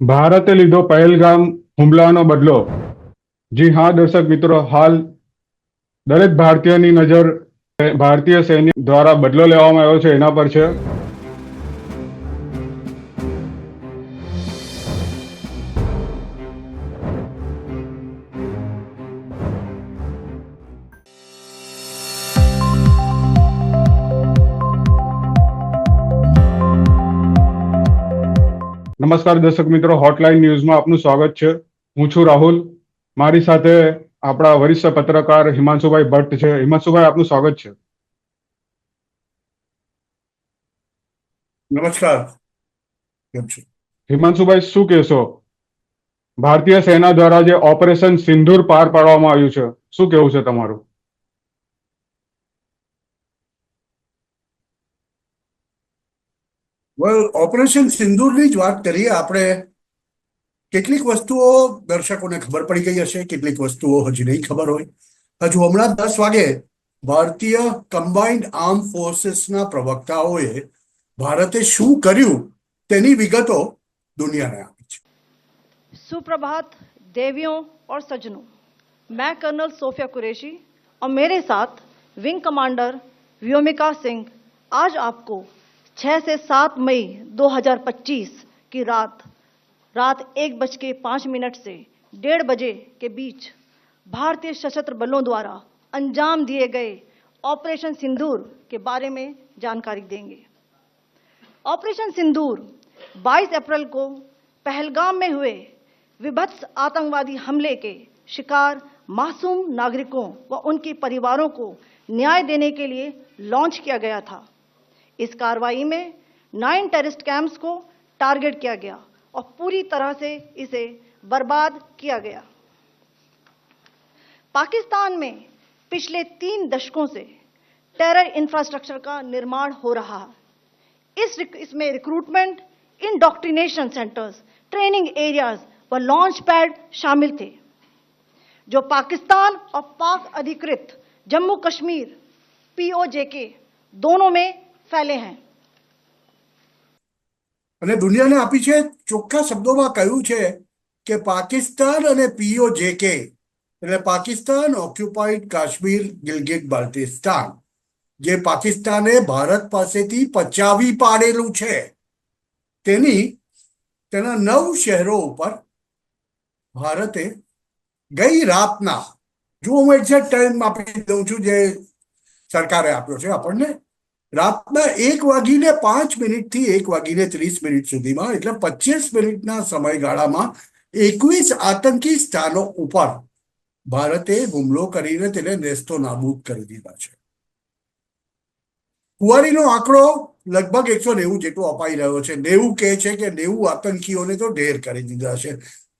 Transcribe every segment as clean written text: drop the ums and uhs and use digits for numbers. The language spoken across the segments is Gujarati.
ભારતે લીધો પહેલગામ હુમલાનો બદલો. જી હા દર્શક મિત્રો, હાલ દરેક ભારતીયની નજર ભારતીય સૈન્ય દ્વારા બદલો લેવામાં આવ્યો છે એના પર છે. નમસ્કાર દર્શક મિત્રો, હોટલાઇન ન્યૂઝમાં આપનું સ્વાગત છે. હું છું રાહુલ. મારી સાથે આપણા વરિષ્ઠ પત્રકાર હિમાંશુભાઈ ભટ્ટ છે. હિમાંશુભાઈ, આપનું સ્વાગત છે. નમસ્કાર. કેમ છો હિમાંશુભાઈ, શું કહેશો? ભારતીય સેના દ્વારા જે ઓપરેશન સિંદૂર પાર પાડવામાં આવ્યું છે, શું કહેવું છે તમારું? ઓપરેશન સિંદૂરની જ વાત કરીએ આપણે. કેટલીક વસ્તુઓ દર્શકોને ખબર પડી ગઈ હશે, કેટલીક વસ્તુઓ હજી નહીં ખબર હોય. હજુ હમણાં 10 વાગે ભારતીય કમ્બાઇન્ડ આર્મ ફોર્સીસના પ્રવક્તાઓએ ભારતે શું કર્યું તેની વિગતો દુનિયાને આપી છે. सुप्रभात देवियों और सज्जनों, मैं कर्नल सोफिया कुरैशी और मेरे साथ विंग कमांडर व्योमिका सिंह आज आपको 6 से 7 मई 2025 की रात 1:05 से 1:30 बजे के बीच भारतीय सशस्त्र बलों द्वारा अंजाम दिए गए ऑपरेशन सिंदूर के बारे में जानकारी देंगे। ऑपरेशन सिंदूर 22 अप्रैल को पहलगाम में हुए विभत्स आतंकवादी हमले के शिकार मासूम नागरिकों व उनके परिवारों को न्याय देने के लिए लॉन्च किया गया था। इस कार्रवाई में 9 टेररिस्ट कैंप्स को टारगेट किया गया और पूरी तरह से इसे बर्बाद किया गया। पाकिस्तान में पिछले 3 दशकों से टेरर इंफ्रास्ट्रक्चर का निर्माण हो रहा है। इसमें recruitment, indoctrination centres, training areas व लॉन्च पैड शामिल थे, जो पाकिस्तान और पाक अधिकृत जम्मू कश्मीर POJK दोनों में फैले हैं. અને દુનિયાને આપી છે. ચોખ્ખા શબ્દોમાં કહ્યું છે કે પાકિસ્તાન અને POJK એટલે પાકિસ્તાન ઓક્યુપાઈડ કાશ્મીર ગિલગિટ બાલ્ટિસ્તાન, જે પાકિસ્તાને ભારત પાસેથી પચાવી પાડેલું છે, તેના 9 શહેરો ઉપર ભારતે ગઈ રાતના, જો હું એક્ઝેક્ટ ટાઈમ આપી દઉં છું જે સરકારે આપ્યો છે આપણને, રાતના 1:05 થી 1:30 સુધીમાં, એટલે 25 મિનિટના સમયગાળામાં 21 આતંકી સ્થાનો ઉપર ભારતે હુમલો કરીને તેને નેસ્તો નાબૂદ કરી દીધા છે. કુવારીનો આંકડો લગભગ 190 જેટલો અપાઈ રહ્યો છે. 90 કહે છે કે 90 આતંકીઓને તો ઢેર કરી દીધા છે,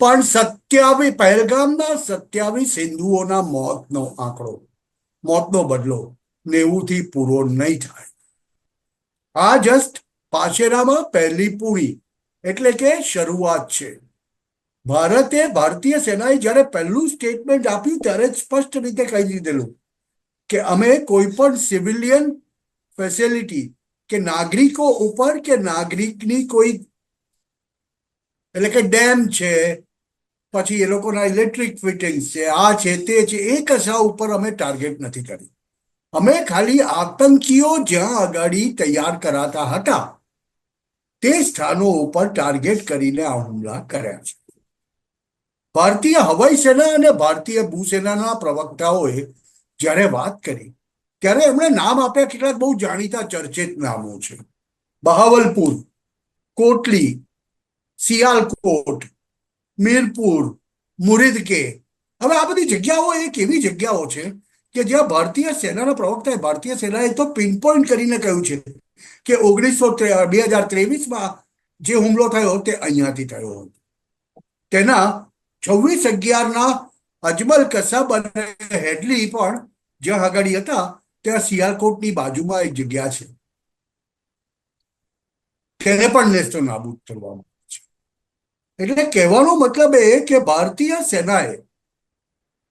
પણ 27 પહેલગામના 27 હિન્દુઓના મોતનો બદલો 90 થી પૂરો નહીં થાય. આ જસ્ટ પાશેરામાં પહેલી પૂરી એટલે કે શરૂઆત છે. ભારતીય સેનાએ જ્યારે પહેલું સ્ટેટમેન્ટ આપ્યું ત્યારે સ્પષ્ટ રીતે કહી દીધેલું કે અમે કોઈ પણ સિવિલિયન ફેસિલિટી કે નાગરિકો ઉપર કે નાગરિકની કોઈ, એટલે કે ડેમ છે, પછી એ લોકોના ઇલેક્ટ્રિક ફિટિંગ્સ છે, આ છે તે છે, એ કશા ઉપર અમે ટાર્ગેટ નથી કરી. અમે ખાલી આતંકીઓ જ્યાં અગાડી તૈયાર કરાતા હતા તે સ્થાનો ઉપર ટાર્ગેટ કરીને આ હુમલા કર્યા છે. ભારતીય હવાઈ સેના અને ભારતીય ભૂસેનાના પ્રવક્તાઓએ જ્યારે વાત કરી ત્યારે એમણે નામ આપ્યા કેટલાક બહુ જાણીતા ચર્ચિત નામો છે. બહાવલપુર, કોટલી, સિયાલકોટ, મીરપુર, મુરીદકે. હવે આ બધી જગ્યાઓ એક એવી જગ્યાઓ છે કે જ્યાં ભારતીય સેનાના પ્રવક્તાએ, ભારતીય સેનાએ તો પિનપોઈન્ટ કરીને કહ્યું છે કે 2023માં જે હુમલો થયો તે અહીંયાથી થયો હતો. તેના 26/11ના અજમલ કસબ અને હેડલી પણ જ્યાં આગળ હતા ત્યાં સિયાલકોટની બાજુમાં એક જગ્યા છે, તેને પણ નેસ્તો નાબૂદ કરવામાં આવે છે. એટલે કહેવાનો મતલબ એ કે ભારતીય સેનાએ,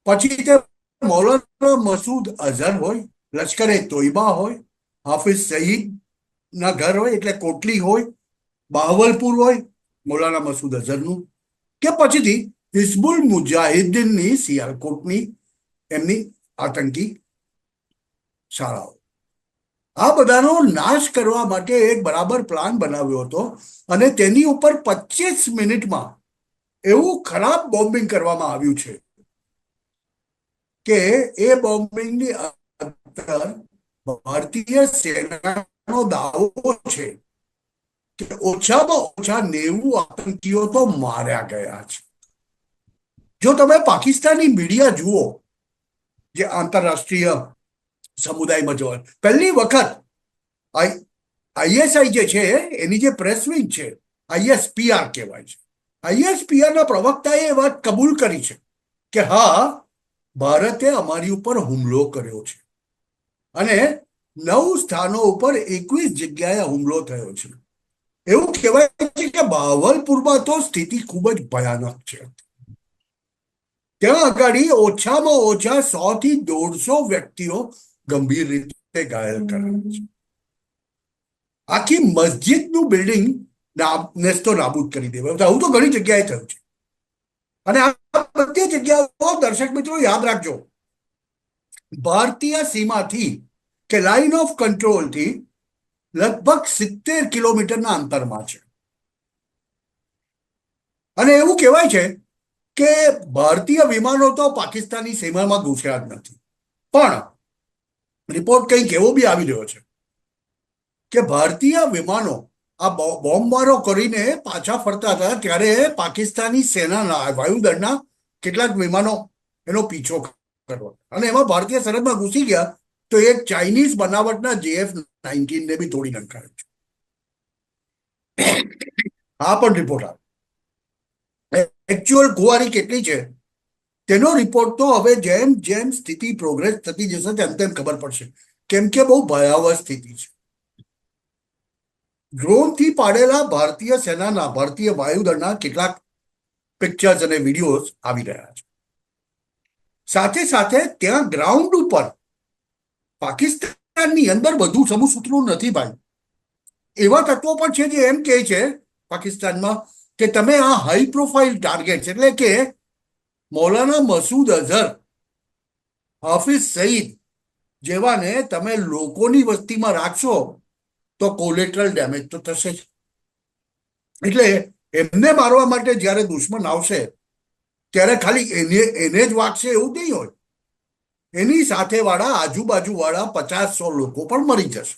પછી તે મૌલાના મસૂદ અઝહર હોય, લશ્કરે તોયબા હોય, હાફિઝ સઈદ ના ઘર હોય એટલે કોટલી હોય, બહાવલપુર હોય, મૌલાના મસૂદ અઝહરનું, કે પછીથી હિઝબુલ મુજાહિદ્દીનની સિયાલકોટની એમની આતંકી શાળાઓ, આ બધાનો નાશ કરવા માટે એક બરાબર પ્લાન બનાવ્યો હતો અને તેની ઉપર 25 મિનિટમાં એવું ખરાબ બોમ્બિંગ કરવામાં આવ્યું છે કે એ બોમ્બિંગની અંદર ભારતીય સેનાનો દાવો છે કે ઓછામાં ઓછા 90 આતંકીઓ તો માર્યા ગયા છે. જો તમે પાકિસ્તાની મીડિયા જુઓ, જે આંતરરાષ્ટ્રીય સમુદાયમાં જોવા, પહેલી વખત આઈએસઆઈ જે છે એની જે પ્રેસ વિંગ છે, આઈએસપીઆર કહેવાય છે, આઈએસપીઆર ના પ્રવક્તાએ એ વાત કબૂલ કરી છે કે હા, ભારતે અમારી ઉપર હુમલો કર્યો છે અને 9 સ્થાનો ઉપર 21 જગ્યાએ હુમલો થયો છે. એવું કહેવાય છે કે બાવલપુરમાં તો સ્થિતિ ખૂબ જ ભયાનક છે. ત્યાં આગળ ઓછામાં ઓછા 100 થી 150 વ્યક્તિઓ ગંભીર રીતે ઘાયલ કરાયા છે. આખી મસ્જિદનું બિલ્ડિંગ નેસ્તો નાબૂદ કરી દેવાયું. આવું તો ઘણી જગ્યાએ થયું છે. અને આ બધી જગ્યાઓ, દર્શક મિત્રો યાદ રાખજો, ભારતીય સીમાથી કે લાઇન ઓફ કંટ્રોલથી લગભગ 70 કિલોમીટરના અંતરમાં છે. અને એવું કહેવાય છે કે ભારતીય વિમાનો તો પાકિસ્તાની સીમામાં ઘૂસ્યા જ નથી. પણ રિપોર્ટ કંઈક એવો બી આવી રહ્યો છે કે ભારતીય વિમાનો આ બોમ્બમારો કરીને પાછા ફરતા હતા ત્યારે પાકિસ્તાની સેનાના વાયુદળના કેટલાક વિમાનો એનો પીછો કરવા અને એમાં ભારતીય સરહદમાં ઘૂસી ગયા તો એક ચાઇનીઝ બનાવટના JF-19 ને બી તોડી નાખ્યો છે. આ પણ રિપોર્ટ આવે. એકચ્યુઅલ ખુવારી કેટલી છે તેનો રિપોર્ટ તો હવે જેમ જેમ સ્થિતિ પ્રોગ્રેસ થતી જશે તેમ તેમ ખબર પડશે, કેમ કે બહુ ભયાવહ સ્થિતિ છે. ડ્રોનથી પાડેલા ભારતીય સેનાના, ભારતીય વાયુદળના કેટલાક પિક્ચર્સ અને વિડીયોઝ આવી રહ્યા છે. સાથે સાથે ત્યાં ગ્રાઉન્ડ ઉપર પાકિસ્તાનની અંદર બધું સમુસૂત્રું નથી ભાઈ. એવા તત્વો પણ છે જે એમ કહે છે પાકિસ્તાનમાં કે તમે આ હાઈ પ્રોફાઇલ ટાર્ગેટ્સ એટલે કે મૌલાના મસૂદ અઝહર, હાફિઝ સઈદ જેવાને તમે લોકોની વસ્તીમાં રાખશો તો કોલેટરલ ડેમેજ તો થશે જ. એટલે એમને મારવા માટે જ્યારે દુશ્મન આવશે ત્યારે ખાલી એને જ વાગશે એવું નહીં હોય, એની સાથે વાળા આજુબાજુ વાળા 50-100 લોકો પણ મરી જશે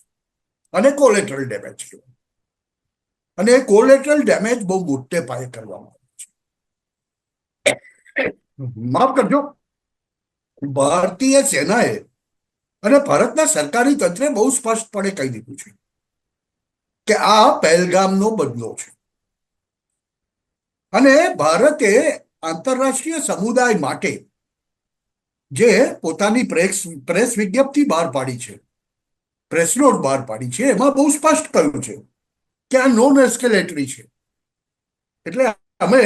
અને કોલેટરલ ડેમેજ કહેવાય. અને એ કોલેટરલ ડેમેજ બહુ મોટે પાયે કરવામાં આવે છે. માફ કરજો, ભારતીય સેનાએ અને ભારતના સરકારી તંત્રે બહુ સ્પષ્ટપણે કહી દીધું છે કે આ પહેલગામનો બદલો છે. અને ભારતે આંતરરાષ્ટ્રીય સમુદાય માટે જે પોતાની પ્રેસ વિજ્ઞપ્તિ બહાર પાડી છે, પ્રેસ નોટ બહાર પાડી છે, એમાં બહુ સ્પષ્ટ કહ્યું છે કે આ નોન એસ્કેલેટરી છે. એટલે અમે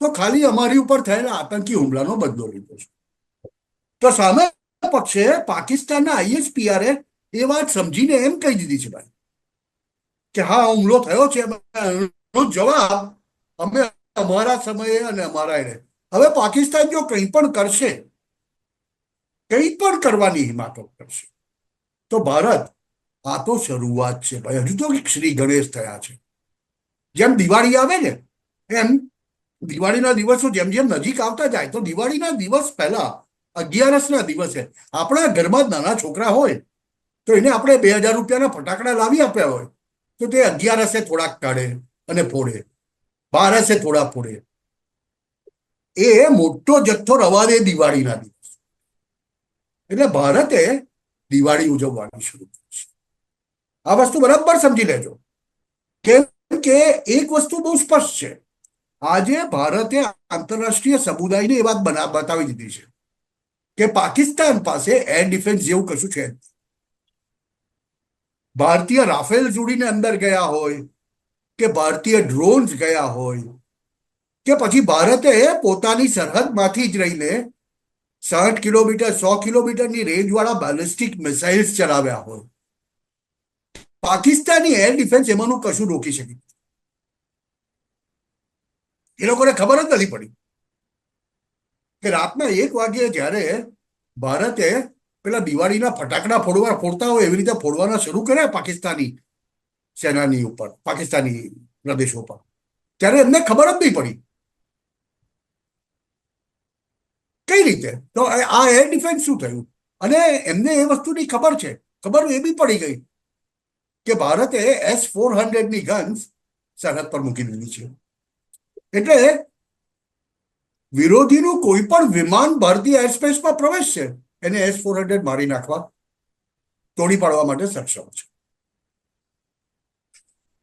તો ખાલી અમારી ઉપર થયેલા આતંકી હુમલાનો બદલો લીધો છે. તો સામે પક્ષે પાકિસ્તાનના આઈએસપીઆરે એ વાત સમજીને એમ કહી દીધી છે ભાઈ કે હા, હુમલો થયો છે, એનો જવાબ અમે અમારા સમયે અને અમારા એને. હવે પાકિસ્તાન જો કંઈ પણ કરશે, કંઈ પણ કરવાની હિમાકત કરશે, તો ભારત, આ તો શરૂઆત છે ભાઈ. હજુ તો શ્રી ગણેશ થયા છે. જેમ દિવાળી આવે ને એમ દિવાળીના દિવસો જેમ જેમ નજીક આવતા જાય તો દિવાળીના દિવસ પહેલા 11ના દિવસે આપણા ઘરમાં જ નાના છોકરા હોય તો એને આપણે 2000 રૂપિયાના ફટાકડા લાવી આપ્યા હોય તો તે 11 થોડાક કાઢે અને ફોડે, 12 થોડા ફોડે. એ મોટો જથ્થો રવા દે દિવાળીના દિવસ. એટલે ભારતે દિવાળી ઉજવવાની શરૂ કરી છે. આ વસ્તુ બરાબર સમજી લેજો, કેમ કે એક વસ્તુ બહુ સ્પષ્ટ છે. આજે ભારતે આંતરરાષ્ટ્રીય સમુદાયને એ વાત બતાવી દીધી છે કે પાકિસ્તાન પાસે એર ડિફેન્સ જેવું કશું છે. ભારતીય રાફેલ જોડીને અંદર ગયા હોય કે ભારતીય ડ્રોન્સ ગયા હોય કે પછી ભારતે પોતાની સરહદમાંથી જ રહીને 60 કિલોમીટર 100 કિલોમીટરની રેન્જવાળા બેલિસ્ટિક મિસાઇલ્સ ચલાવ્યા હોય, પાકિસ્તાની એર ડિફેન્સ એમાંનું કશું રોકી શકે. એ લોકોને ખબર જ નથી પડી કે રાતના 1 વાગ્યે જ્યારે ભારતે પેલા દિવાળીના ફટાકડા ફોડતા હોય એવી રીતે ફોડવાના શરૂ કર્યા પાકિસ્તાની સેનાની ઉપર, પાકિસ્તાની પ્રદેશો પર, ત્યારે એમને ખબર જ નહીં પડી. કઈ રીતે? તો આ એર ડિફેન્સ શું થયું? અને એમને એ વસ્તુની ખબર છે, ખબર એ બી પડી ગઈ કે ભારતે S-400 ની ગન્સ સરહદ પર મૂકી દીધી છે. એટલે વિરોધીનું કોઈ પણ વિમાન ભારતીય એરસ્પેસમાં પ્રવેશશે એને S-400 મારી નાખવા, તોડી પાડવા માટે સક્ષમ છે.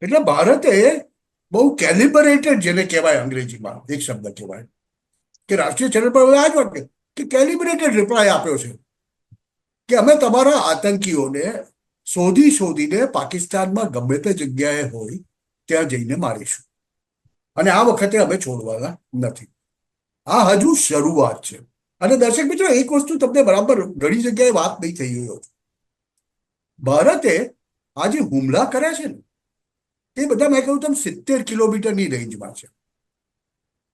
એટલે ભારતે બહુ કેલિબરેટેડ, જેને કહેવાય અંગ્રેજીમાં એક શબ્દ કહેવાય કે રાષ્ટ્રીય ચેનલ પર આ જ વાત કે કેલિબ્રેટેડ રિપ્લાય આપ્યો છે કે અમે તમારા આતંકીઓને શોધીને પાકિસ્તાનમાં ગમે તે જગ્યાએ હોય ત્યાં જઈને મારીશું, અને આ વખતે અમે છોડવાના નથી. આ હજુ શરૂઆત છે. અને દર્શક મિત્રો, એક વસ્તુ તમને બરાબર ઘણી જગ્યાએ વાત નહીં થઈ હોય, ભારતે આ જે હુમલા કર્યા છે ને એ બધા મેં કહ્યું તેમ 70 કિલોમીટરની રેન્જમાં છે.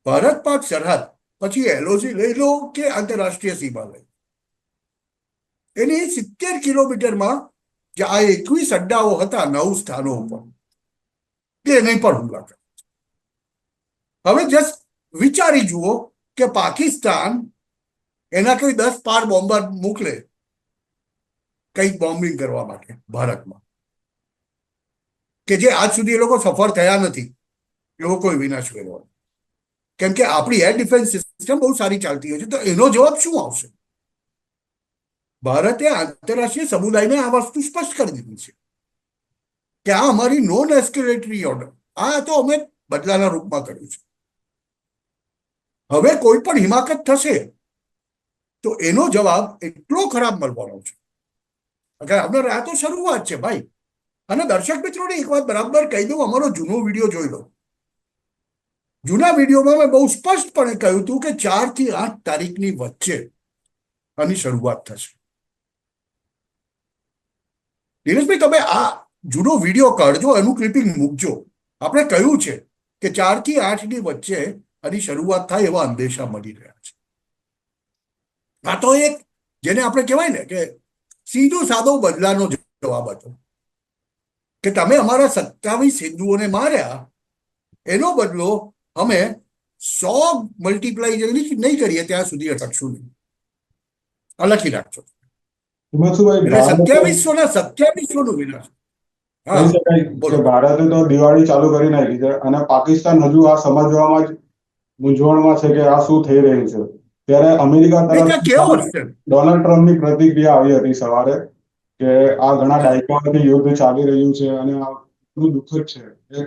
ભારત પાક સરહદ, પછી LOC લઈ લો કે આંતરરાષ્ટ્રીય સીમા લઈ, એની 70 કિલોમીટરમાં જે આ 21 અડ્ડાઓ હતા 9 સ્થાનો ઉપર, એની પર હુમલા કર્યા. હવે જસ્ટ વિચારી જુઓ કે પાકિસ્તાન એના કોઈ 10 બોમ્બર મોકલે કંઈક બોમ્બિંગ કરવા માટે ભારતમાં, કે જે આજ સુધી એ લોકો સફળ થયા નથી, એ લોકો કોઈ વિનાશ મેળવવા, કેમ કે આપણી એર ડિફેન્સ સિસ્ટમ બહુ સારી ચાલતી હોય છે. તો એનો જવાબ શું આવશે? ભારતે આંતરરાષ્ટ્રીય સમુદાયને આ વસ્તુ સ્પષ્ટ કરી દીધી છે કે આ અમારી નોન એસ્કેલેટરી ઓર્ડર, આ તો અમે બદલાના રૂપમાં કર્યું છે. હવે કોઈ પણ હિમાકત થશે તો એનો જવાબ એટલો ખરાબ મળવાનો છે. આપણે આ તો શરૂઆત છે ભાઈ. અને દર્શક મિત્રોને એક વાત બરાબર કહી દઉં, અમારો જૂનો વિડીયો જોઈ લો. જૂના વિડીયોમાં મેં બહુ સ્પષ્ટપણે કહ્યું હતું કે 4 થી 8 તારીખની વચ્ચે આની શરૂઆત થશે. દિનેશભાઈ, તમે આ જૂનો વિડીયો કાઢજો, એનું ક્લિપિંગ મૂકજો. આપણે કહ્યું છે કે 4 થી 8 ની વચ્ચે આની શરૂઆત થાય એવા અંદેશા મળી રહ્યા છે. આ તો એક, જેને આપણે કહેવાય ને કે સીધો સાદો બદલાનો જવાબ હતો કે તમે અમારા 27 હિન્દુઓને માર્યા, એનો બદલો અમે 100 મલ્ટીપ્લાય નહીં કરીએ ત્યાં સુધી અટકશું નહીં. આ લખી રાખજો. એટલે 2700 નો વિનાશ. કહી શકાય કે ભારતે તો દિવાળી ચાલુ કરી નાખી છે અને પાકિસ્તાન હજુ આ સમજવામાં જ મૂંઝવણમાં છે કે આ શું થઈ રહ્યું છે. ત્યારે અમેરિકા તરફથી ડોનાલ્ડ ટ્રમ્પની પ્રતિક્રિયા આવી હતી સવારે કે આ ઘણા દાયકાઓથી યુદ્ધ ચાલી રહ્યું છે અને આ એટલું દુઃખદ છે, એ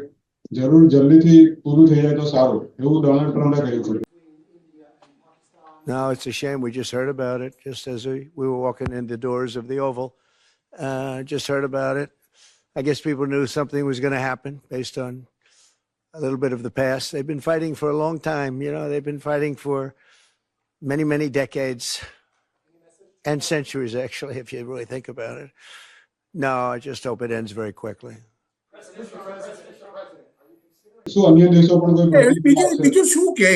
જરૂર જલ્દીથી પૂરું થઈ જાય તો સારું, એવું ડોનાલ્ડ ટ્રમ્પે કહ્યું છે. No, it's a shame. We just heard about it just as we were walking in the doors of the Oval. Just heard about it. I guess people knew something was going to happen based on a little bit of the past. They've been fighting for a long time. You know, they've been fighting for many, many decades and centuries, actually, if you really think about it. No, I just hope it ends very quickly. શું અન્ય દેશો પણ કોઈ બીજું શું કે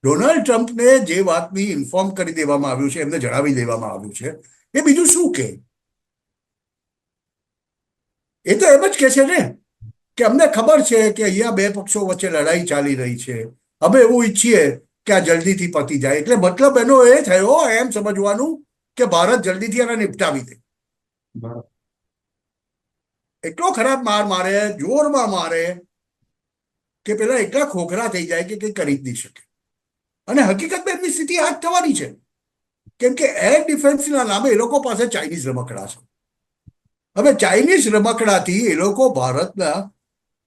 ડોનાલ્ડ ટ્રમ્પને જે વાતની ઇન્ફોર્મ કરી દેવામાં આવ્યું છે, એમને જણાવી દેવામાં આવ્યું છે, એ બીજું શું કે? એ તો એમ જ કે છે ને કે અમને ખબર છે કે અહીંયા બે પક્ષો વચ્ચે લડાઈ ચાલી રહી છે, અમે એવું ઈચ્છીએ કે આ જલ્દીથી પતી જાય. એટલે મતલબ એનો એ થયો એમ સમજવાનું કે ભારત જલ્દીથી એને નિપટાવી દે. એટલો ખરાબ માર મારે, જોરમાં મારે કે પેલા એટલા ખોખરા થઈ જાય કે કંઈ કરી જ નહીં શકે. અને હકીકતમાં એમની સ્થિતિ આ જ થવાની છે, કેમ કે એર ડિફેન્સના નામે એ લોકો પાસે ચાઇનીઝ રમકડા છે. હવે ચાઇનીઝ રમકડાથી એ લોકો ભારતના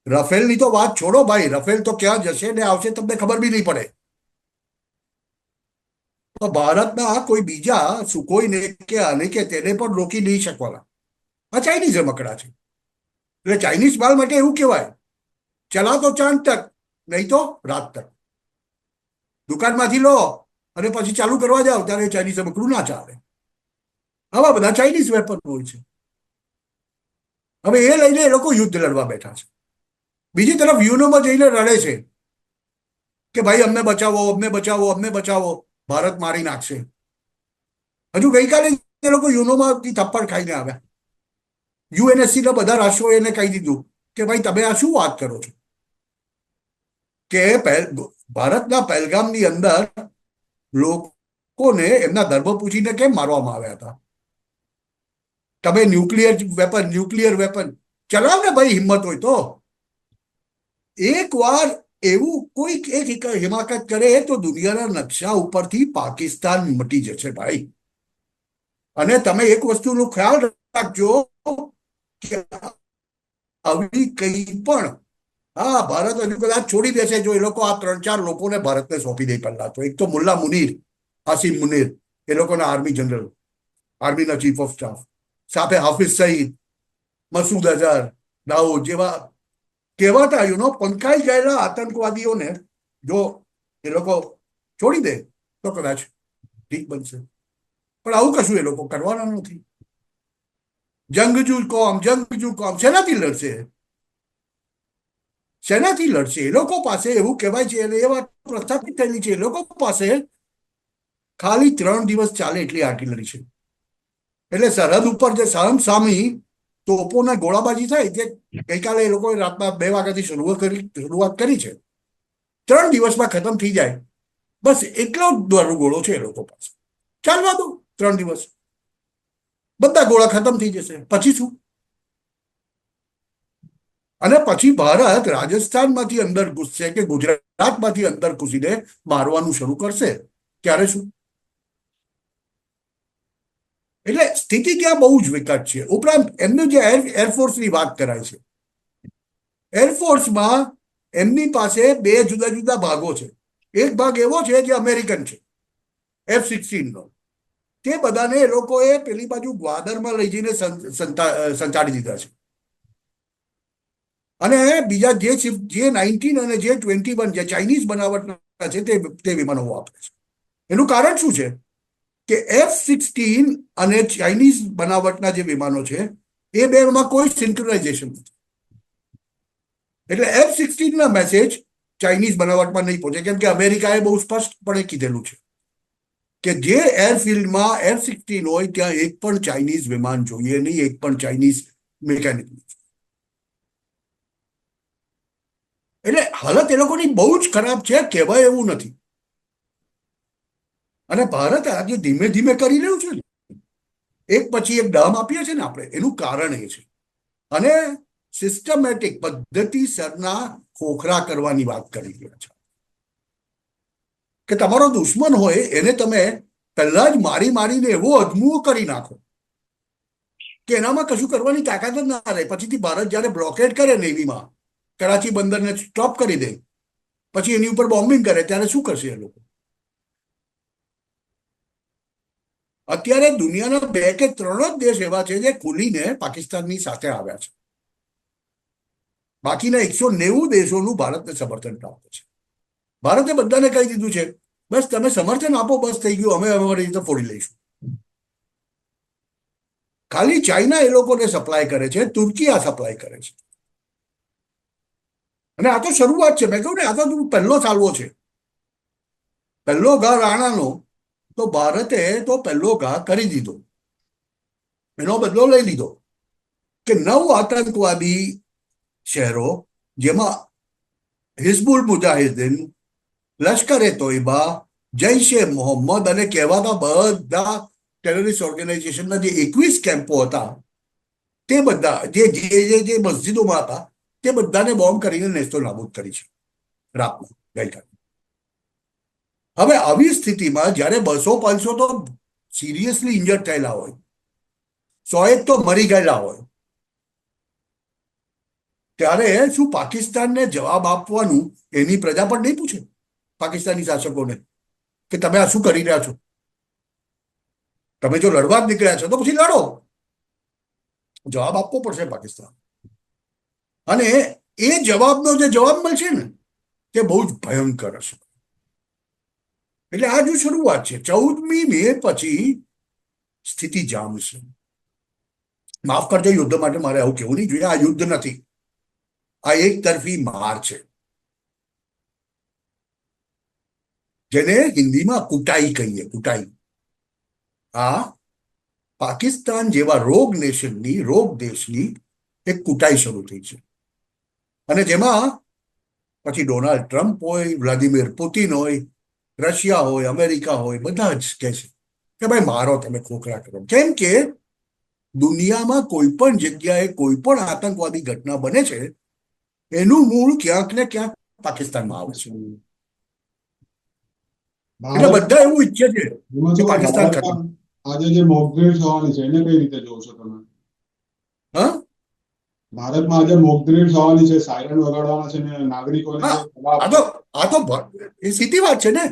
રફેલની તો વાત છોડો ભાઈ, રફેલ તો ક્યાં જશે ને આવશે તમને ખબર બી નહીં પડે. તો ભારતના કોઈ બીજા સુકોઈને કે આને કે તેને પણ રોકી નહીં શકવાના. આ ચાઇનીઝ રમકડા છે. એટલે ચાઇનીઝ માલ માટે એવું કહેવાય, ચલા તો ચાંદ તક, નહીં તો રાત તક. દુકાનમાંથી લો અને પછી ચાલુ કરવા જાઓ ત્યારે ચાઇનીઝ રમકડું ના ચાલે. આવા બધા ચાઇનીઝ વેપન હોય છે. હવે એ લઈને એ લોકો યુદ્ધ લડવા બેઠા છે. બીજી તરફ યુનોમાં જઈને રડે છે કે ભાઈ અમને બચાવો, અમને બચાવો, અમને બચાવો, ભારત મારી નાખશે. હજુ ગઈકાલે એ લોકો યુનોમાંથી થપ્પડ ખાઈને આવ્યા. યુએનએસસી ના બધા રાષ્ટ્રોએ એને કહી દીધું કે ભાઈ તમે આ શું વાત કરો છો, કે ભારતના પહેલગામની અંદર લોકોને એમના ધર્મ પૂછીને કેમ મારવામાં આવ્યા હતા? તમે ન્યુક્લિયર વેપન ચલાવ ને ભાઈ, હિંમત હોય તો. એક વાર એવું કોઈ એક હિમાકત કરે તો દુનિયાના નકશા ઉપરથી પાકિસ્તાન મટી જશે ભાઈ. અને તમે એક વસ્તુનો ખ્યાલ રાખજો કે આવી કઈ પણ, હા ભારત હજુ કદાચ છોડી દેશે જો એ લોકો આ 3-4 લોકોને ભારતને સોંપી દે પહેલા તો. એક તો મુલ્લા મુનીર, આસિમ મુનીર, એ લોકોના આર્મી જનરલ, આર્મીના ચીફ ઓફ સ્ટાફ, સાથે હાફિઝ સઈદ, મસૂદ અઝહર, દાઉદ જેવા કહેવાતા પંકાઈ ગયેલા આતંકવાદીઓને જો એ લોકો છોડી દે તો કદાચ ઠીક બનશે. પણ આવું કશું એ લોકો કરવાના નથી. જંગજુ કોમ શેનાથી લડશે? શેનાથી લડશે? એ લોકો પાસે એવું કહેવાય છે અને એ વાત પ્રસ્થાપિત થયેલી છે, એ લોકો પાસે ખાલી 3 દિવસ ચાલે એટલી આર્ટિલરી છે. એટલે સરહદ ઉપર જે સામસામી તોપોના ગોળાબાજી થાય તે ગઈકાલે એ લોકોએ રાતના 2 વાગ્યાથી શરૂઆત કરી છે. 3 દિવસમાં ખતમ થઈ જાય, બસ એટલો જ દારૂગોળો છે એ લોકો પાસે. ચાલવા દો 3 દિવસ, બધા ગોળા ખતમ થઈ જશે. પછી શું? અને પછી ભારત રાજસ્થાનમાંથી અંદર ઘૂસશે કે ગુજરાતમાંથી અંદર ઘૂસીને મારવાનું શરૂ કરશે, ત્યારે શું? એટલે સ્થિતિ ત્યાં બહુ જ વિકટ છે. ઉપરાંત એમનું જે એરફોર્સની વાત કરાય છે, એરફોર્સમાં એમની પાસે 2 જુદા જુદા ભાગો છે. એક ભાગ એવો છે જે અમેરિકન છે, F-16 નો. તે બધાને એ લોકોએ પેલી બાજુ ગ્વાદરમાં લઈ જઈને સંતાડી દીધા છે. અને બીજા J-19 અને J-21 જે ચાઇનીઝ બનાવટના છે તે વિમાનો વાપરે છે. એનું કારણ શું છે કે F-16 અને ચાઇનીઝ બનાવટના જે વિમાનો છે એ બેમાં કોઈ સિન્ક્રોનાઇઝેશન નથી. એટલે F-16 ના મેસેજ ચાઇનીઝ બનાવટમાં નહીં પહોંચે, કેમ કે અમેરિકાએ બહુ સ્પષ્ટપણે કીધેલું છે કે જે એરફિલ્ડમાં F-16 હોય ત્યાં એક પણ ચાઇનીઝ વિમાન જોઈએ નહીં, એક પણ ચાઇનીઝ મિકેનિક. એટલે હાલત એ લોકોની બહુ જ ખરાબ છે, કહેવાય એવું નથી. અને ભારત આજે ધીમે ધીમે કરી રહ્યું છે, એક પછી એક ડામ આપીએ છીએ ને આપણે, એનું કારણ એ છે. અને સિસ્ટમેટિક પદ્ધતિસરના ખોખરા કરવાની વાત કરી રહ્યા છે કે તમારો દુશ્મન હોય એને તમે પહેલા જ મારીને એવો અધમુઓ કરી નાખો કે એનામાં કશું કરવાની તાકાત જ ના રહે. પછીથી ભારત જયારે બ્લોકેડ કરે નેવીમાં, કરાચી બંદરને સ્ટોપ કરી દે, પછી એની ઉપર બોમ્બિંગ કરે, ત્યારે શું કરશે એ લોકો? અત્યારે દુનિયાના 2 કે 3 જ દેશ એવા છે જે ખુલીને પાકિસ્તાનની સાથે આવ્યા છે. બાકીના 190 દેશોનું ભારતને સમર્થન પ્રાપ્ત છે. ભારતે બધાને કહી દીધું છે બસ તમે સમર્થન આપો, બસ થઈ ગયું, અમે અમારી રીતે ફોડી લઈશું. ખાલી ચાઇના એ લોકોને સપ્લાય કરે છે, તુર્કી આ સપ્લાય કરે છે. અને આ તો શરૂઆત છે. મેં કહ્યું ને, આ તો પહેલો ચાલવો છે. પહેલો ઘા રાણાનો તો ભારતે તો પહેલો ઘા કરી દીધો, એનો બદલો લઈ લીધો કે 9 આતંકવાદી શહેરો, જેમાં હિઝબુલ મુજાહિદીન, લશ્કરે તોયબા, જૈશે મોહમ્મદ અને કહેવાતા બધા ટેરરિસ્ટ ઓર્ગેનાઇઝેશનના જે 21 કેમ્પો હતા, તે બધા જે મસ્જિદોમાં હતા તે બધાને બોમ્બ કરીને નેસ્તો નાબૂદ કરી છે રાતમાં ગઈકાલે. હવે આવી સ્થિતિમાં જ્યારે 200-500 તો સિરિયસલી ઇન્જર્ડ થયેલા હોય, 100 તો મરી ગયેલા હોય, ત્યારે શું પાકિસ્તાનને જવાબ આપવાનું એની પ્રજા પણ નહીં પૂછે પાકિસ્તાની શાસકોને કે તમે આ શું કરી રહ્યા છો? તમે જો લડવા જ નીકળ્યા છો તો પછી લડો. જવાબ આપવો પડશે પાકિસ્તાન. અને એ જવાબનો જે જવાબ મળશે ને તે બહુ જ ભયંકર હશે. એટલે આ જો શરૂઆત છે. 14મી મે પછી સ્થિતિ જામશે. માફ કરજો યુદ્ધ માટે મારે આવું કહેવું નહીં જોઈએ. આ યુદ્ધ નથી, આ એક તરફી માર છે. જેને હિન્દીમાં કુટાઈ કહીએ, કુટાઈ. આ પાકિસ્તાન જેવા રોગ દેશની એક કુટાઈ શરૂ થઈ છે. અને જેમાં પછી ડોનાલ્ડ ટ્રમ્પ હોય, વ્લાદિમીર પુતિન હોય, રશિયા હોય, અમેરિકા હોય, બધા જ કહે છે કે ભાઈ મારો તમે ખોખલા કરો. કેમ કે દુનિયામાં કોઈ પણ જગ્યાએ કોઈ પણ આતંકવાદી ઘટના બને છે એનું મૂળ ક્યાંક ને ક્યાંક પાકિસ્તાનમાં આવે છે. એટલે બધા એવું ઈચ્છે છે કે પાકિસ્તાન ખતમ. આજે જે મોકડ્રીલ થવાની છે એને કઈ રીતે જોવો છો તમે? હા, ભારતમાં આજે મોકડ્રીલ થવાની છે, સાયરન વગાડવાના છે ને નાગરિકોને જે આ તો એ સીધી વાત છે ને.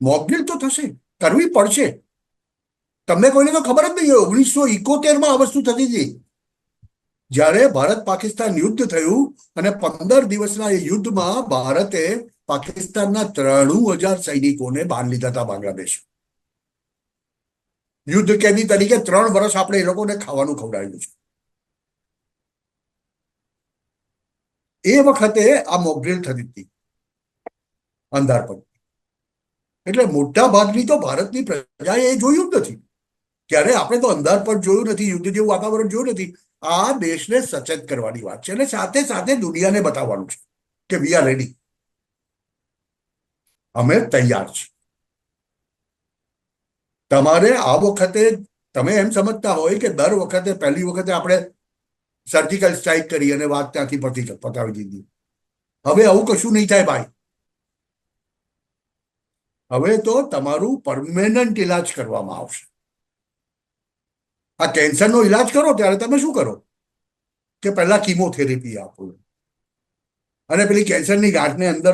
મોકડ્રીલ તો થશે, કરવી પડશે. તમને કોઈને તો ખબર જ નહીં હોય 1971 આ વસ્તુ થતી હતી. જ્યારે ભારત પાકિસ્તાન યુદ્ધ થયું અને 15 દિવસના એ યુદ્ધમાં ભારતે પાકિસ્તાનના 93,000 સૈનિકોને બહાર લીધા હતા બાંગ્લાદેશ. યુદ્ધ કેદી તરીકે 3 વર્ષ આપણે એ લોકોને ખાવાનું ખવડાવ્યું છે. એ વખતે આ મોકડ્રીલ થતી હતી અંધારપટ. એટલે મોટા ભાગની તો ભારતની પ્રજાએ એ જોયું જ નથી. ત્યારે આપણે તો અંધારપટ જોયું નથી, યુદ્ધ જેવું વાતાવરણ જોયું નથી. આ દેશને સચેત કરવાની વાત છે અને સાથે સાથે દુનિયાને બતાવવાનું છે કે વી આર રેડી, અમે તૈયાર છીએ. તમારે આ વખતે તમે એમ સમજતા હોય કે દર વખતે પહેલી વખતે આપણે સર્જિકલ સ્ટ્રાઇક કરી અને વાત ત્યાંથી પતાવી દીધી. હવે આવું કશું નહીં થાય ભાઈ. હવે તો તમારું પરમેનન્ટ ઇલાજ કરવામાં આવશે. આ કેન્સરનો ઇલાજ કરો ત્યારે તમે શું કરો કે પહેલા કીમોથેરેપી આપો અને પેલી કેન્સરની ગાંઠને અંદર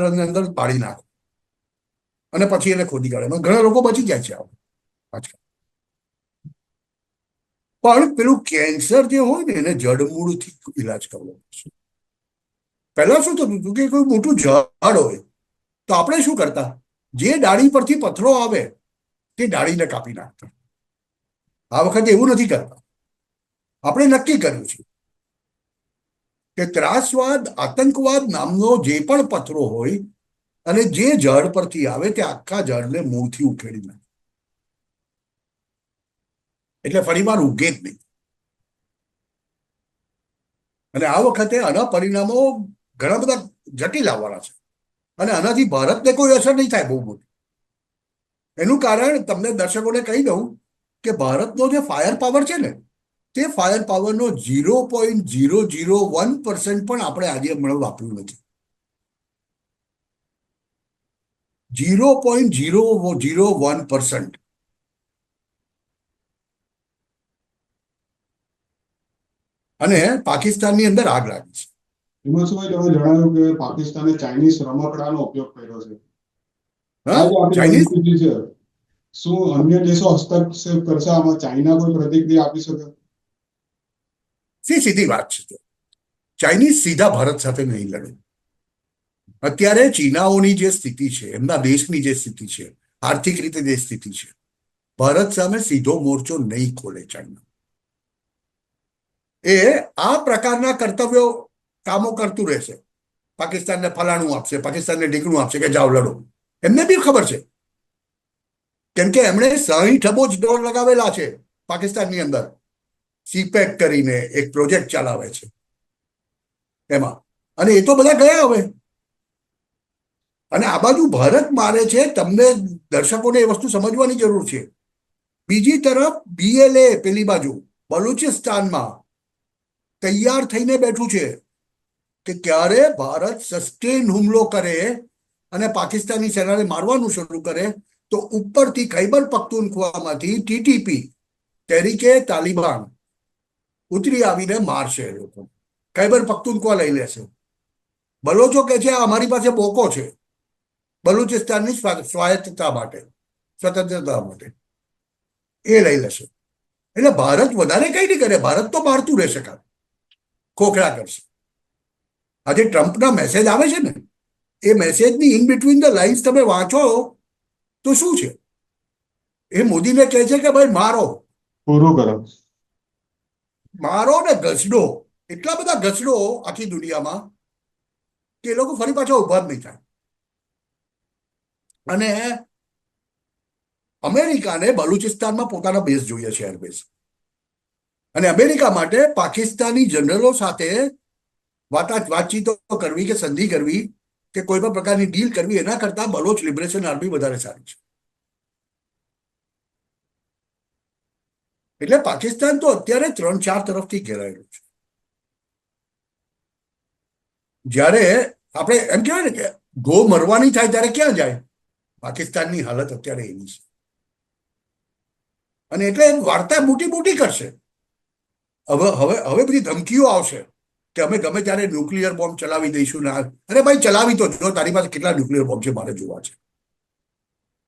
પાડી નાખો અને પછી એને ખોદી કાઢે. ઘણા લોકો બચી જાય છે આજકાલ. પણ પેલું કેન્સર જે હોય ને એને જડમૂળથી ઇલાજ કરવો પડશે. પહેલા શું થતું હતું કે કોઈ મોટું ઝાડ હોય તો આપણે શું કરતા, જે ડાળી પરથી પથ્થરો આવે તે ડાળીને કાપી નાખતા. આ વખતે એવું નથી કરતા. આપણે નક્કી કર્યું છે કે ત્રાસવાદ, આતંકવાદ નામનો જે પણ પથ્થરો હોય અને જે ઝાડ પરથી આવે તે આખા ઝાડને મૂળથી ઉખેડી નાખે. એટલે ફરીવાર ઉગે જ નહીં. અને આ વખતે આના પરિણામો ઘણા બધા જટિલ આવવાના છે અને આનાથી ભારતને કોઈ અસર નહીં થાય બહુ મોટી. એનું કારણ તમને દર્શકોને કહી દઉં કે ભારતનો જે ફાયર પાવર છે ને તે ફાયર પાવરનો 0.001% પણ આપણે આજે હમણાં વાપર્યું નથી. 0.001%. અને પાકિસ્તાનની અંદર આગ લાગી છે. હિમાંશુભાઈ, તમે જણાવ્યું કે પાકિસ્તાને ચાઇનીઝ રમકડાનો ઉપયોગ કર્યો છે. ચાઇનીઝ છે, શું અન્ય દેશો હસ્તક્ષેપ કરશે આમાં? ચાઇના કોઈ પ્રતિક્રિયા આપી શકે? સીધી વાત છે. ચાઇનીઝ સીધા ભારત સાથે નહીં લડે. અત્યારે ચીનાઓની જે સ્થિતિ છે, એમના દેશની જે સ્થિતિ છે, આર્થિક રીતે જે સ્થિતિ છે, ભારત સામે સીધો મોરચો નહીં ખોલે ચાઇના. એ આ પ્રકારના કર્તવ્યો કામો કરતું રહેશે. પાકિસ્તાનને ફલાણું આપશે, પાકિસ્તાનને ઢીકણું આપશે કે જાઓ લડો. એમને બી ખબર છે કેમ કે એમણે 60 અબજ ડોલર લગાવેલા છે પાકિસ્તાનની અંદર. સીપેક કરીને એક પ્રોજેક્ટ ચલાવે છે એમાં, અને એ તો બધા ગયા હવે. અને આ બાજુ ભારત મારે છે. તમને દર્શકોને એ વસ્તુ સમજવાની જરૂર છે. બીજી તરફ BLA પેલી બાજુ બલુચિસ્તાનમાં તૈયાર થઈને બેઠું છે કે ક્યારે ભારત સસ્ટેન હુમલો કરે અને પાકિસ્તાની સેનાને મારવાનું શરૂ કરે તો ઉપરથી ખૈબર પખ્તુનખ્વામાંથી TTP તહેરીકે તાલિબાન ઉતરી આવીને મારશે. એ લોકો ખૈબર પખ્તુનખ્વા લઈ લેશે. બલોચો કે છે અમારી પાસે બોકો છે બલુચિસ્તાનની સ્વાયત્તતા માટે, સ્વતંત્રતા માટે, એ લઈ લેશે. એટલે ભારત વધારે કઈ નહીં કરે. ભારત તો મારતું રહેશે, કામ ખોખલા કરશે. આજે ટ્રમ્પના મેસેજ આવે છે ને, એ મેસેજની ઇન બિટવીન ધ લાઇન્સ તમે વાંચો તો શું છે? એ મોદીને કહે છે કે ભાઈ મારો, પૂરું કરો, મારો ને ઘસડો. એટલા બધા ઘસડો આખી દુનિયામાં કે એ લોકો ફરી પાછા ઉભા જ નહીં થાય. અને અમેરિકાને બલુચિસ્તાનમાં પોતાના બેઝ જોઈએ છે, એરબેઝ. અને અમેરિકા માટે પાકિસ્તાની જનરલો સાથે વાતચીતો કરવી કે સંધિ કરવી કે કોઈ પણ પ્રકારની ડીલ કરવી એના કરતા બલોચ લિબરેશન આર્મી વધારે સારી છે. એટલે પાકિસ્તાન તો અત્યારે 3-4 તરફથી ઘેરાયેલું છે. જ્યારે આપણે એમ કહેવાય ને કે ગો મરવાની થાય ત્યારે ક્યાં જાય? પાકિસ્તાનની હાલત અત્યારે એવી છે. અને એટલે વાર્તા મોટી મોટી કરશે. હવે હવે હવે બધી ધમકીઓ આવશે કે અમે ગમે ત્યારે ન્યુક્લિયર બોમ્બ ચલાવી દઈશું. ના, અરે ભાઈ, ચલાવી તો જો, તારી પાસે કેટલા ન્યુક્લિયર બોમ્બ છે મારે જોવા છે.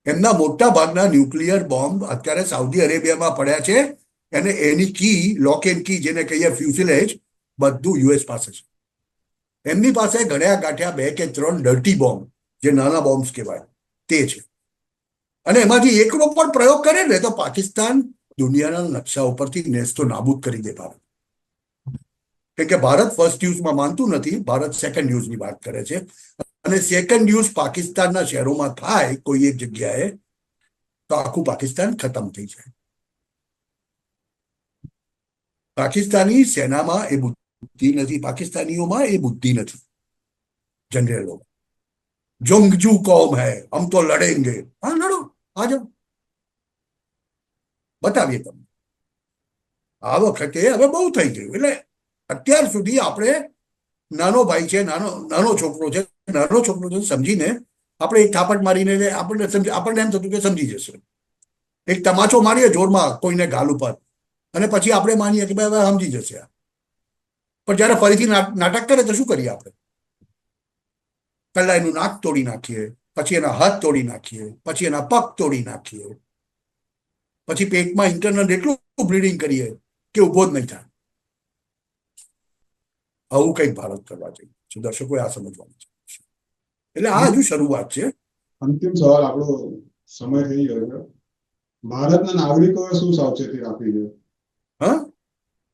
એમના મોટા ભાગના ન્યુક્લિયર બોમ્બ અત્યારે સાઉદી અરેબિયામાં પડ્યા છે. અને એની કી, લોક એન્ડ કી જેને કહીએ, ફ્યુઝલેજ, બધું યુએસ પાસે છે. એમની પાસે ગણ્યા ગાંઠ્યા 2 કે 3 ડર્ટી બોમ્બ, જે નાના બોમ્બ્સ કહેવાય, તે છે. અને એમાંથી એકનો પણ પ્રયોગ કરે ને તો પાકિસ્તાન દુનિયાના નકશા ઉપરથી નેસ્તો નાબૂદ કરી દે ભારત. કે ભારત ફર્સ્ટ ન્યૂઝમાં માનતું નથી, ભારત સેકન્ડ ન્યૂઝની વાત કરે છે. અને સેકન્ડ ન્યૂઝ પાકિસ્તાનના શહેરોમાં થાય કોઈ એક જગ્યાએ તો આખું પાકિસ્તાન ખતમ થઈ જાય. પાકિસ્તાની સેનામાં એ બુદ્ધિ નથી, પાકિસ્તાનીઓમાં એ બુદ્ધિ નથી. જનરલો જોંગજુ કોમ હૈ, હમ તો લડેંગે. હા, લડો, આ જાઓ, બતાવીએ તમને. આ વખતે હવે બહુ થઈ ગયું. એટલે અત્યાર સુધી આપણે નાનો ભાઈ છે, નાનો છોકરો છે, સમજીને આપણે એક થાપટ મારીને આપણને એમ થતું કે સમજી જશે. એક તમાચો મારીએ જોરમાં કોઈને ગાલ ઉપર, અને પછી આપણે માનીએ કે ભાઈ સમજી જશે. પણ જયારે ફરીથી નાટક કરે તો શું કરીએ આપણે? પહેલા એનું નાક તોડી નાખીએ, પછી એના હાથ તોડી નાખીએ, પછી એના પગ તોડી નાખીએ, પછી પેટમાં ઇન્ટરનલ એટલું બ્લીડિંગ કરીએ કે ઉભો જ નહીં થાય. આવું કંઈક ભારત કરવા જોઈએ છે. દર્શકોએ આ સમજવાનું છે. એટલે આ હજુ શરૂઆત છે. અંતિમ સવાલ, આપણો સમય થઈ ગયો છે. ભારતના નાગરિકોએ શું સાવચેતી રાખવી જોઈએ? હા,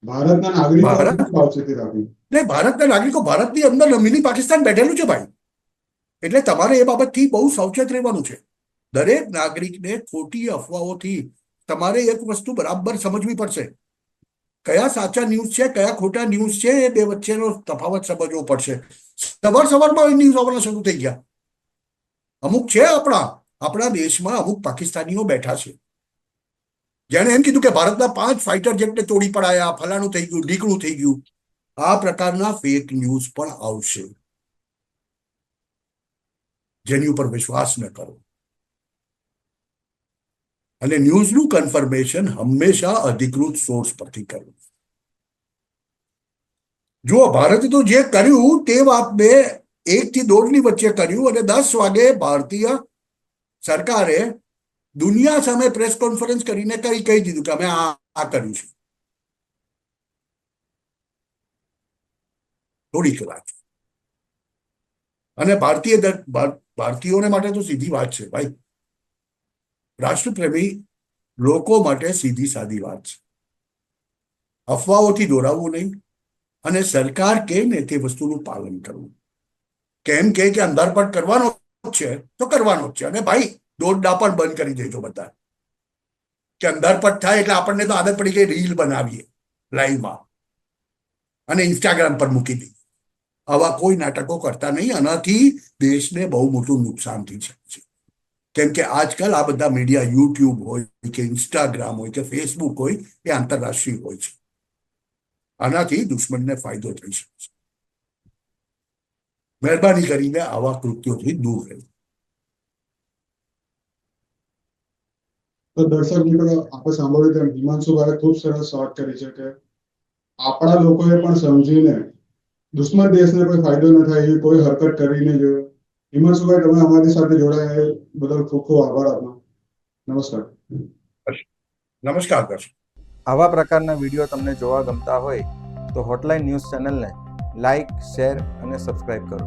ભારતના નાગરિકો શું સાવચેતી રાખવી? એટલે ભારતના નાગરિકો, ભારતની અંદર મિની પાકિસ્તાન બેઠેલું છે ભાઈ. એટલે તમારે એ બાબતથી બહુ સાવચેત રહેવાનું છે. દરેક નાગરિકને ખોટી અફવાઓથી તમારે એક વસ્તુ બરાબર સમજવી પડશે. કયા સાચા ન્યૂઝ છે, કયા ખોટા ન્યૂઝ છે, એ બે વચ્ચેનો તફાવત સમજવો પડશે. સવારમાં ન્યૂઝ આવવાના શરૂ થઈ ગયા. અમુક છે આપણા દેશમાં અમુક પાકિસ્તાનીઓ બેઠા છે, જેને એમ કીધું કે ભારતના 5 ફાઇટર જેટને તોડી પડાયા, ફલાણું થઈ ગયું, ઢીકણું થઈ ગયું. આ પ્રકારના ફેક ન્યૂઝ પણ આવશે, જેની ઉપર વિશ્વાસ ન કરો. અને ન્યૂઝનું કન્ફર્મેશન હંમેશા અધિકૃત સોર્સ પરથી કરવું. જો ભારતે તો જે કર્યું તે વાત 1 થી 1.5 વચ્ચે કર્યું, અને 10 વાગે ભારતીય સરકારે દુનિયા સામે પ્રેસ કોન્ફરન્સ કરીને કહી દીધું કે અમે આ કર્યું છે. થોડીક વાત. અને ભારતીયોને માટે તો સીધી વાત છે ભાઈ. રાષ્ટ્રપ્રેમી લોકો માટે સીધી સાદી વાત છે. અફવાઓથી દોરાવવું નહીં, અને સરકાર કહે ને તે વસ્તુનું પાલન કરવું. કેમ કે અંધારપટ કરવાનો જ છે તો કરવાનો જ છે. અને ભાઈ, દોડડા પણ બંધ કરી દેજો બધા. કે અંધારપટ થાય એટલે આપણને તો આદત પડી ગઈ રીલ બનાવીએ લાઈવમાં અને ઇન્સ્ટાગ્રામ પર મૂકી દઈએ. આવા કોઈ નાટકો કરતા નહીં. આનાથી દેશને બહુ મોટું નુકસાન થઈ શકે છે. કેમ કે આજકાલ આ બધા મીડિયા, યુટ્યુબ હોય કે ઇન્સ્ટાગ્રામ હોય કે ફેસબુક હોય, એ આંતરરાષ્ટ્રીય હોય છે. આનાથી દુશ્મનને ફાયદો થઈ શકે છે. મહેરબાની કરીને આવા કૃત્યોથી દૂર રહેવું. તો દર્શક મિત્રો, આપણે સાંભળ્યું તેમ હિમાંશુભાઈએ ખૂબ સરસ વાત કરી છે કે આપણા લોકોએ પણ સમજીને દુશ્મન દેશને કોઈ ફાયદો ન થાય એવી કોઈ હરકત કરીને જોઈએ. હિમાંશુભાઈ, તમે અમારી સાથે જોડાયા એ બદલ ખૂબ ખૂબ આભાર આપનો. નમસ્કાર. નમસ્કાર દર્શક. આવા પ્રકારના વિડીયો તમને જોવા ગમતા હોય તો હોટલાઇન ન્યૂઝ ચેનલને લાઇક, શેર અને સબસ્ક્રાઇબ કરો.